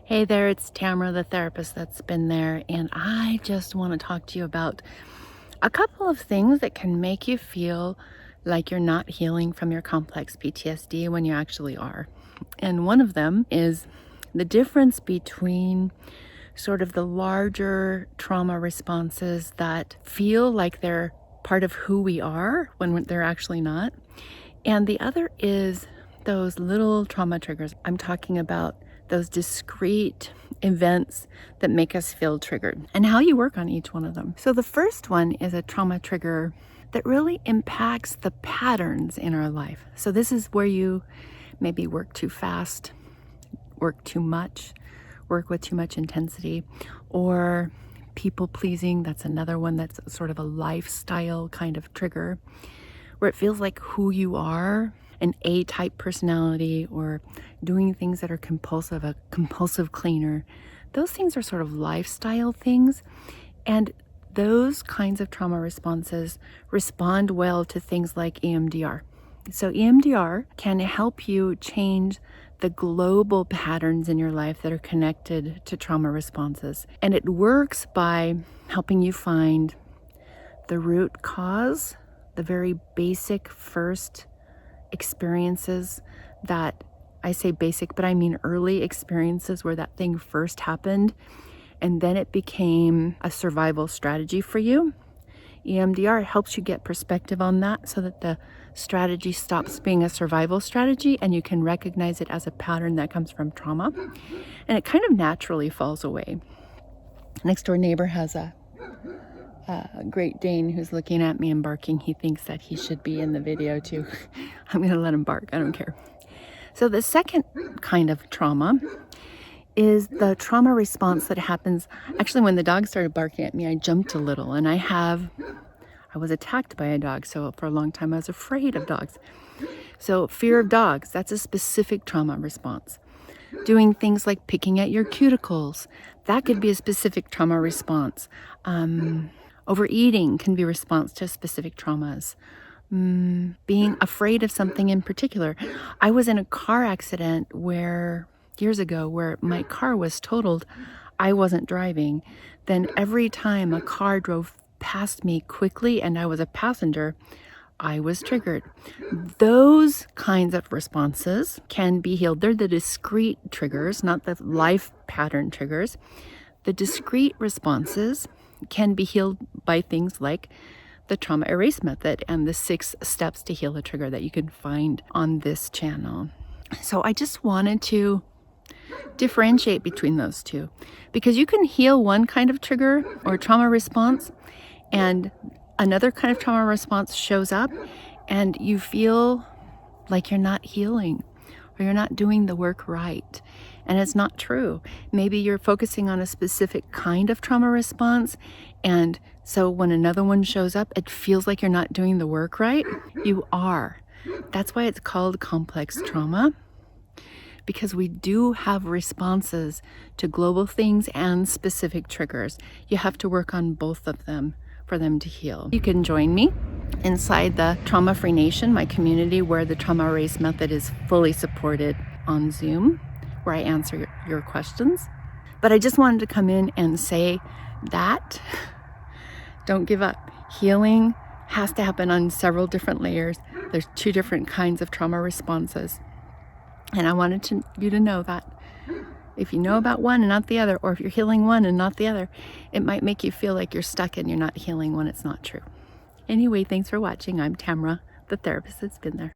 Hey there, it's Tamara, the therapist that's been there, and I just want to talk to you about a couple of things that can make you feel like you're not healing from your complex PTSD when you actually are. And one of them is the difference between sort of the larger trauma responses that feel like they're part of who we are when they're actually not. And the other is those little trauma triggers. I'm talking about those discrete events that make us feel triggered and how you work on each one of them. So the first one is a trauma trigger that really impacts the patterns in our life. So this is where you maybe work too fast, work too much, work with too much intensity, or people pleasing. That's another one that's sort of a lifestyle kind of trigger where it feels like who you are, an A-type personality, or doing things that are compulsive, a compulsive cleaner. Those things are sort of lifestyle things, and those kinds of trauma responses respond well to things like EMDR. So EMDR can help you change the global patterns in your life that are connected to trauma responses. And it works by helping you find the root cause, the very basic first experiences that, I say basic, but I mean early experiences where that thing first happened, and then it became a survival strategy for you. EMDR helps you get perspective on that so that the strategy stops being a survival strategy and you can recognize it as a pattern that comes from trauma, and it kind of naturally falls away. Next door neighbor has a Great Dane who's looking at me and barking. He thinks that he should be in the video too. I'm gonna let him bark, I don't care. So the second kind of trauma is the trauma response that happens. Actually, when the dog started barking at me, I jumped a little, and I was attacked by a dog, so for a long time I was afraid of dogs. So fear of dogs, that's a specific trauma response. Doing things like picking at your cuticles, that could be a specific trauma response. Overeating can be a response to specific traumas. Being afraid of something in particular. I was in a car accident years ago where my car was totaled. I wasn't driving. Then every time a car drove past me quickly and I was a passenger, I was triggered. Those kinds of responses can be healed. They're the discrete triggers, not the life pattern triggers. The discrete responses can be healed by things like the trauma erase method and the 6 steps to heal a trigger that you can find on this channel. So I just wanted to differentiate between those two, because you can heal one kind of trigger or trauma response and another kind of trauma response shows up and you feel like you're not healing or you're not doing the work right. And it's not true. Maybe you're focusing on a specific kind of trauma response, and so when another one shows up, it feels like you're not doing the work right. You are. That's why it's called complex trauma, because we do have responses to global things and specific triggers. You have to work on both of them for them to heal. You can join me inside the Trauma Free Nation, my community where the trauma erase method is fully supported on Zoom, where I answer your questions. But I just wanted to come in and say that don't give up. Healing has to happen on several different layers. There's 2 different kinds of trauma responses. And I wanted you to know that. If you know about one and not the other, or if you're healing one and not the other, it might make you feel like you're stuck and you're not healing when it's not true. Anyway, thanks for watching. I'm Tamara, the therapist that's been there.